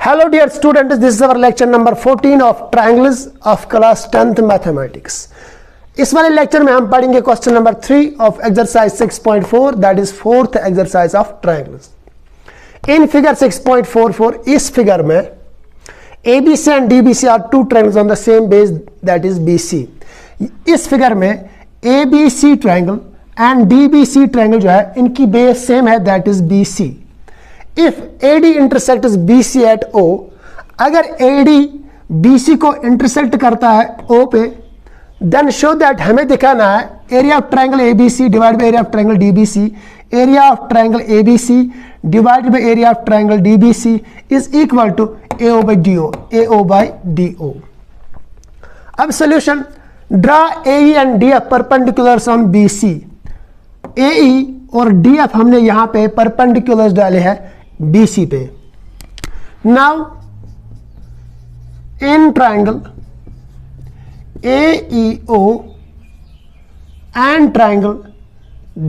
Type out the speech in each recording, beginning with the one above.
Hello dear students, this is our lecture number 14 of triangles of class 10th mathematics. इस वाले lecture में हम पढ़ेंगे question number 3 of exercise 6.4 that is fourth exercise of triangles. In figure 6.44 इस figure में ABC and DBC are two triangles on the same base that is BC. इस figure में ABC triangle and DBC triangle जो है इनकी base same है that is BC. If AD intersects BC at O, अगर AD BC को intersect करता है O पे, देन शो दैट हमें दिखाना है area of triangle ABC divide by area of triangle DBC. Area of triangle ABC divide by area of triangle DBC is equal to AO by DO. AO by DO. अब solution, draw AE and DF perpendiculars on BC. AE और DF हमने यहां पे perpendiculars डाले हैं BC पे. Now in triangle AEO and triangle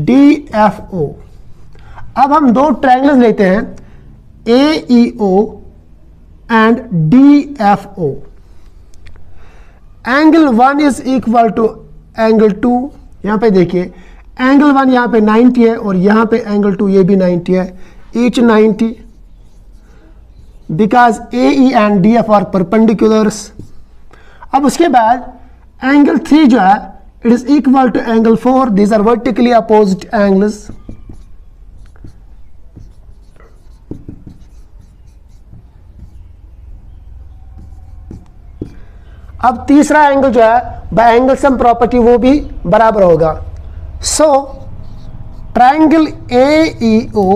DFO. अब हम दो ट्रायंगल्स लेते हैं AEO and DFO. Angle 1 is equal to angle 2. यहां पे देखिए एंगल 1 यहां पे 90 है और यहां पे एंगल 2 ये भी 90 है. each 90 because AE and DF are perpendiculars. अब उसके बाद एंगल 3 जो है it is equal to angle 4. these are vertically opposite angles. अब तीसरा एंगल जो है बाय एंगल सम प्रॉपर्टी वो भी बराबर होगा. सो triangle AEO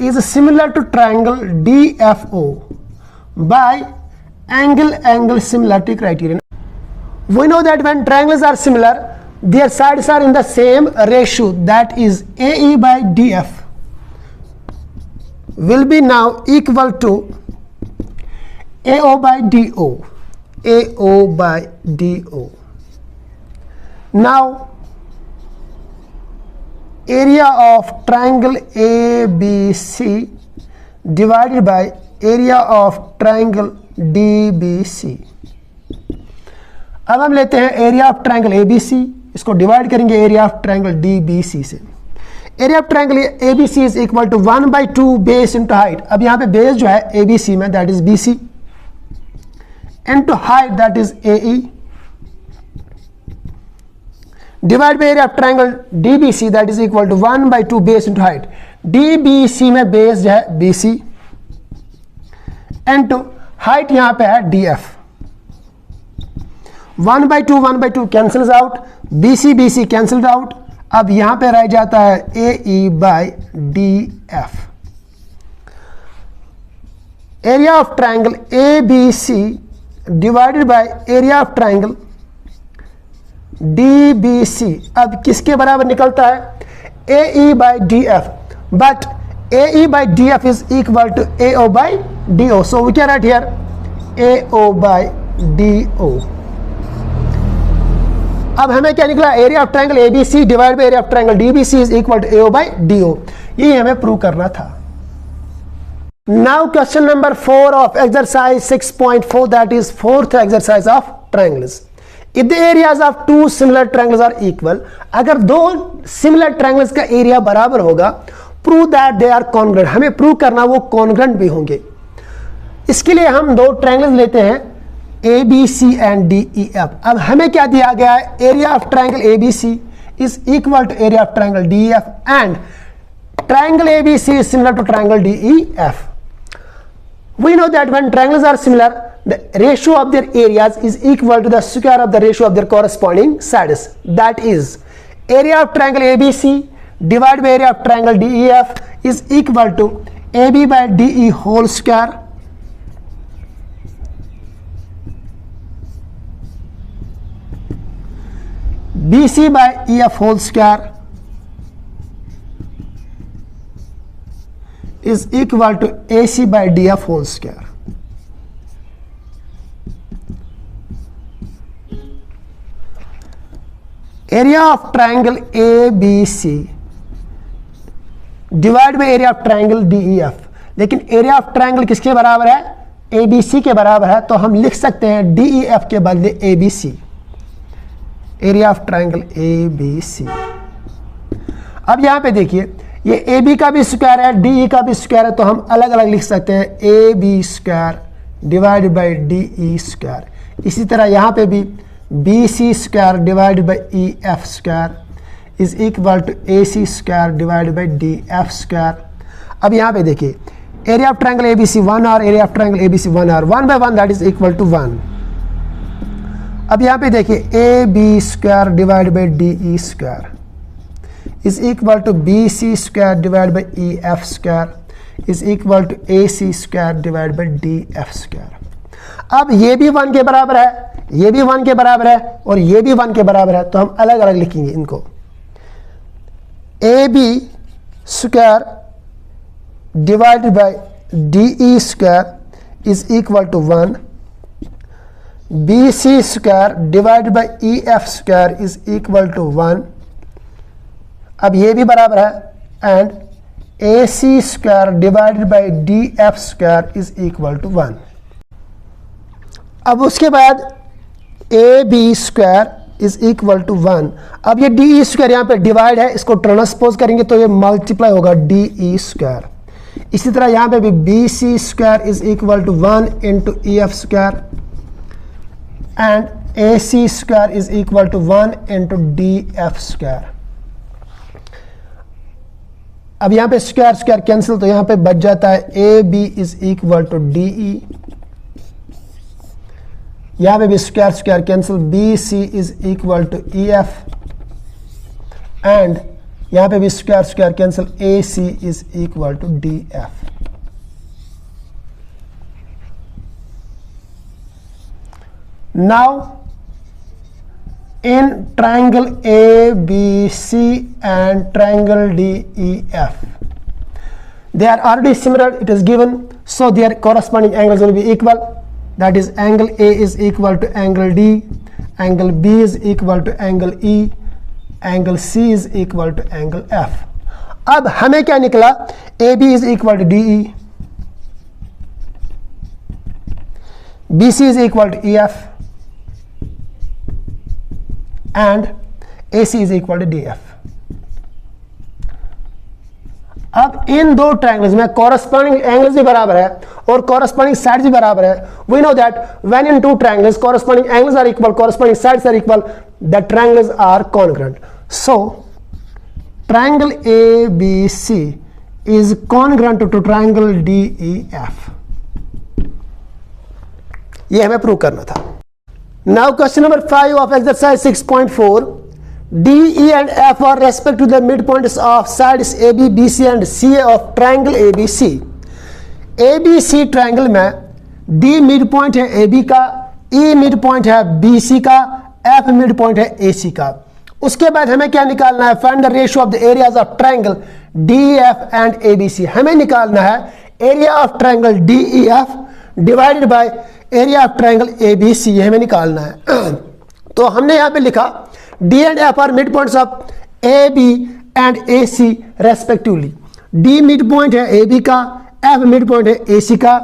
is similar to triangle DFO by angle similarity criterion. We know that when triangles are similar, their sides are in the same ratio, that is AE by DF will be now equal to AO by DO. AO by DO. Now area of triangle ABC divided by area of triangle DBC. अब हम लेते हैं area of triangle ABC, इसको divide करेंगे area of triangle DBC से. Area of triangle ABC is equal to 1/2 base into height. अब यहाँ पे बेस जो है ABC में that is BC into height that is AE divide by area of triangle DBC that is equal to 1/2 base into height. DBC में base जो है BC into height यहां पे है DF. 1/2 cancels out, BC cancelled out. अब यहां पे रह जाता है AE by DF. Area of triangle ABC divided by area of triangle DBC अब किसके बराबर निकलता है? AE by DF, but AE by DF is equal to AO by DO. So we can write here AO by DO. अब हमें क्या निकला? Area of triangle ABC divide by area of triangle DBC is equal to AO by DO. ये हमें prove करना था. Now question number 4 of exercise 6.4 that is fourth exercise of triangles. If the areas of two similar triangles are equal, अगर दो similar triangles का area बराबर होगा, prove that they are congruent. हमें प्रूव करना वो congruent भी होंगे. इसके लिए हम दो ट्रायंगल्स लेते हैं ABC and DEF. अब हमें क्या दिया गया है? Area of triangle ABC is equal to area of triangle DEF and triangle ABC is similar to triangle DEF. We know that when triangles are similar, the ratio of their areas is equal to the square of the ratio of their corresponding sides. That is, area of triangle ABC divided by area of triangle DEF is equal to AB by DE whole square BC by EF whole square is equal to AC by DF whole square. Area of triangle ABC divide by area of triangle DEF. लेकिन area of triangle किसके बराबर है? ABC के बराबर है तो हम लिख सकते हैं DEF के बदले ABC, area of triangle ABC। अब यहां पे देखिए ये AB का भी स्क्वायर है, DE का भी स्क्वायर है, तो हम अलग अलग लिख सकते हैं AB square divide by DE square. इसी तरह यहां पे भी BC square divide by EF square is equal to AC square divide by DF square. अब यहां पे देखिए area of triangle ABC 1 r, area of triangle ABC 1 r, 1 by 1 that is equal to 1। अब यहाँ पे देखिए AB square divide by DE square is equal to BC square divide by EF square is equal to AC square divide by DF square. अब ये भी 1 के बराबर है, ये भी 1 के बराबर है और ये भी 1 के बराबर है, तो हम अलग अलग लिखेंगे इनको। AB square divided by DE square is equal to 1, BC square divided by EF square is equal to 1। अब ये भी बराबर है and AC square divided by DF square is equal to 1। अब उसके बाद AB square is equal to 1। अब ये DE स्क्वायर यहाँ पे डिवाइड है, इसको ट्रांसपोज करेंगे तो ये मल्टीप्लाई होगा DE स्क्वायर। इसी तरह यहाँ पे भी BC square is equal to 1 into EF square and AC square is equal to 1 into DF square. अब यहाँ पे स्क्वायर स्क्वायर कैंसिल, तो यहाँ पे बच जाता है AB is equal to DE। यहाँ पे भी square square cancel, BC is equal to EF and यहाँ पे भी square square cancel, AC is equal to DF। Now in triangle ABC and triangle DEF, they are already similar, it is given, so their corresponding angles will be equal. That is angle A is equal to angle D, angle B is equal to angle E, angle C is equal to angle F. अब हमें क्या निकला, AB is equal to DE, BC is equal to EF and AC is equal to DF. अब इन दो triangles में corresponding angles भी बराबर है और कॉरस्पॉन्डिंग साइड्स भी बराबर है। We know that when in two triangles corresponding angles are equal, corresponding sides are equal, the triangles are congruent. So triangle ABC is congruent to triangle DEF। ये हमें prove करना था। Now question number 5 of exercise 6.4, DE and F are respect to the midpoints of sides AB, BC and CA of triangle ABC। ABC triangle में D mid point है AB का, E mid point है BC का, F mid point है AC का। उसके बाद हमें क्या निकालना है, find the ratio of the areas of triangle DEF and ABC। हमें निकालना है area of triangle DEF divided by area of triangle ABC, ये हमें निकालना है। तो हमने यहाँ पे लिखा D and F are midpoints of AB and AC respectively। D mid point है AB का, F मिड पॉइंट है AC का।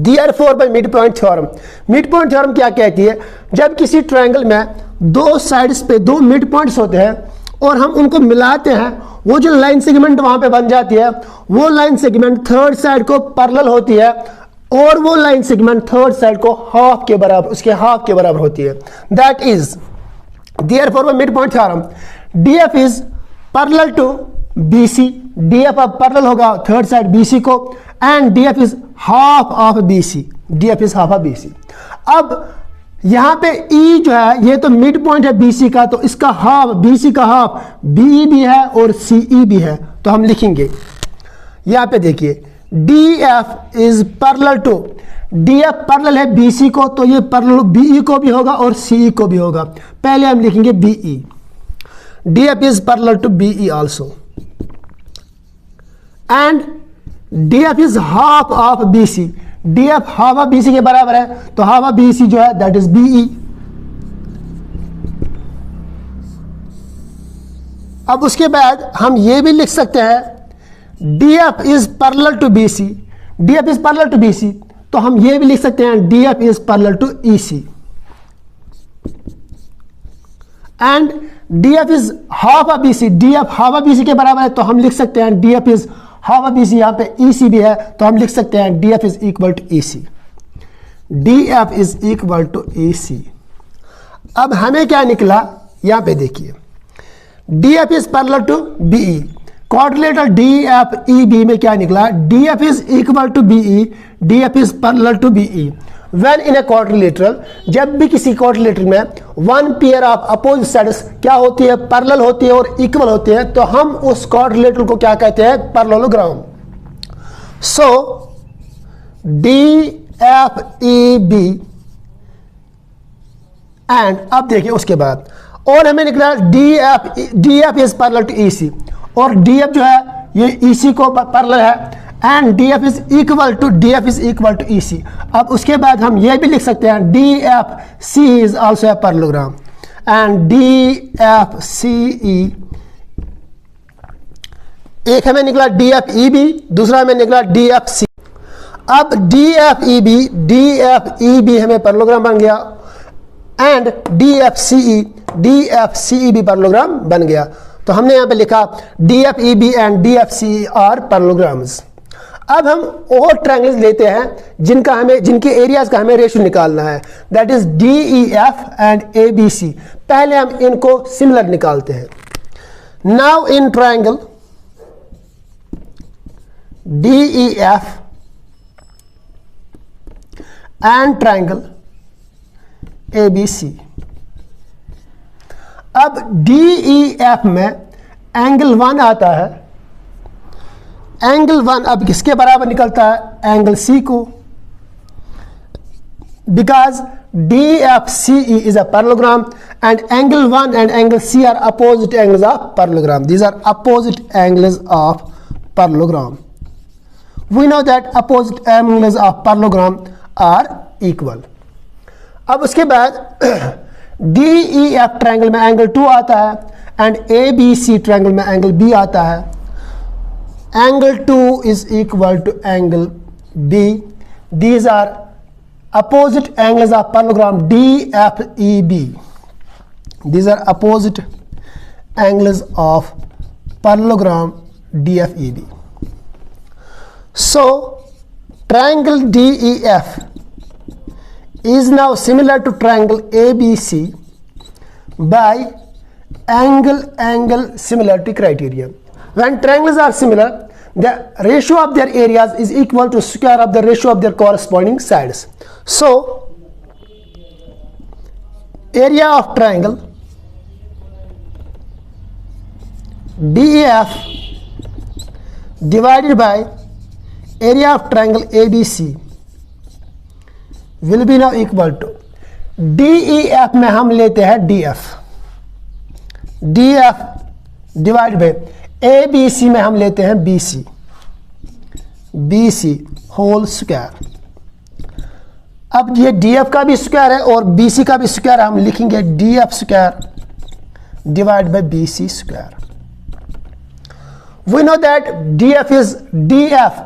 Therefore by midpoint theorem, midpoint theorem क्या कहती है, जब किसी ट्रायंगल में दो साइड्स पे दो मिड पॉइंट्स होते हैं और हम उनको मिलाते हैं, वो जो लाइन सेगमेंट वहां पे बन जाती है, वो लाइन सेगमेंट थर्ड साइड को पैरेलल होती है और वो लाइन सेगमेंट थर्ड साइड को हाफ के बराबर, उसके हाफ के बराबर होती है। That is therefore by midpoint theorem DF is parallel to BC, DF अब पैरेलल होगा थर्ड साइड BC को and DF is half of BC, DF is half of BC। अब यहां पे E जो है ये तो मिड पॉइंट है BC का, तो इसका हाफ, BC का हाफ BE भी है और CE भी है, तो हम लिखेंगे यहां पे देखिए DF is parallel to, DF parallel है BC को, तो ये पैरेलल BE को भी होगा और CE को भी होगा। पहले हम लिखेंगे BE, DF is parallel to BE also and DF is half of BC, DF half of BC के बराबर है, तो half of BC जो है that is BE। अब उसके बाद हम ये भी लिख सकते हैं DF is parallel to BC, DF is parallel to BC, तो हम ये भी लिख सकते हैं DF is parallel to EC and DF is half of BC। DF half of BC के बराबर है तो हम लिख सकते हैं DF is half of BC। यहाँ पे EC भी है तो हम लिख सकते हैं DF is equal to EC। DF is equal to EC। अब हमें क्या निकला, यहाँ पे देखिए DF is parallel to BE। Quadrilateral DFEB में क्या निकला, DF is equal to BE, DF is parallel to BE। When in a quadrilateral, जब भी किसी क्वाड्रिलेटरल में one pair of opposite sides क्या होती है, पैरेलल होती है और इक्वल होती है, तो हम उस क्वाड्रिलेटरल को क्या कहते हैं, पैरेललोग्राम। सो DFEB एंड अब देखिए उसके बाद और हमें निकला DF is parallel to EC और DF जो है ये EC को पैरेलल है and DF is equal to EC। अब उसके बाद हम ये भी लिख सकते हैं DFC is also a parallelogram and DFCE। एक हमें निकला DFEB, दूसरा हमें निकला DFC। अब DFEB हमें पैरेललोग्राम बन गया एंड DFCE भी पैरेललोग्राम बन गया। तो हमने यहां पे लिखा DFEB and DFCE are parallelograms. अब हम और ट्रायंगल्स लेते हैं जिनके एरियाज का हमें रेशियो निकालना है, that is DEF and ABC। पहले हम इनको सिमिलर निकालते हैं। Now in triangle DEF and triangle ABC। अब DEF में एंगल 1 आता है, एंगल 1 अब किसके बराबर निकलता है, एंगल C को, because DFCE is a parallelogram and angle 1 and angle C are opposite angles of parallelogram. These are opposite angles of parallelogram. We know that opposite angles of parallelogram are equal. अब उसके बाद DEF triangle में angle 2 आता है and ABC triangle में angle B आता है। Angle 2 is equal to angle B. These are opposite angles of parallelogram DFEB. These are opposite angles of parallelogram DFEB. So triangle DEF is now similar to triangle ABC by angle similarity criterion. When triangles are similar, the ratio of their areas is equal to square of the ratio of their corresponding sides. So area of triangle DEF divided by area of triangle ABC will be now equal to DEF में हम लेते हैं DF divided by ABC में हम लेते हैं BC whole square. अब ये DF का भी स्क्वायर है और BC का भी स्क्वायर, हम लिखेंगे DF square divide by BC square. We know that DF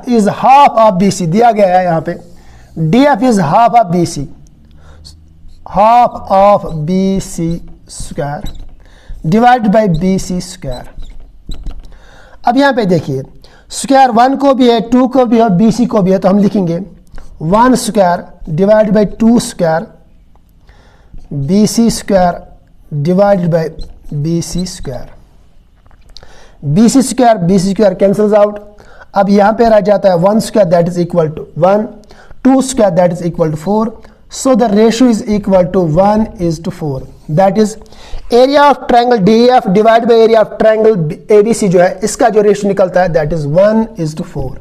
is half of BC, दिया गया है यहाँ पे DF is half of BC square divide by BC square. अब यहाँ पे देखिए स्क्वायर 1 को भी है, 2 को भी है, BC को भी है, तो हम लिखेंगे 1 square divide by 2 square BC square divided by BC square. BC square cancels out. अब यहाँ पे रह जाता है 1 square that is equal to 1, 2 square that is equal to 4। So the ratio is equal to 1:4. That is area of triangle DEF divided by area of triangle ABC जो है इसका जो रेशियो निकलता है that is 1:4.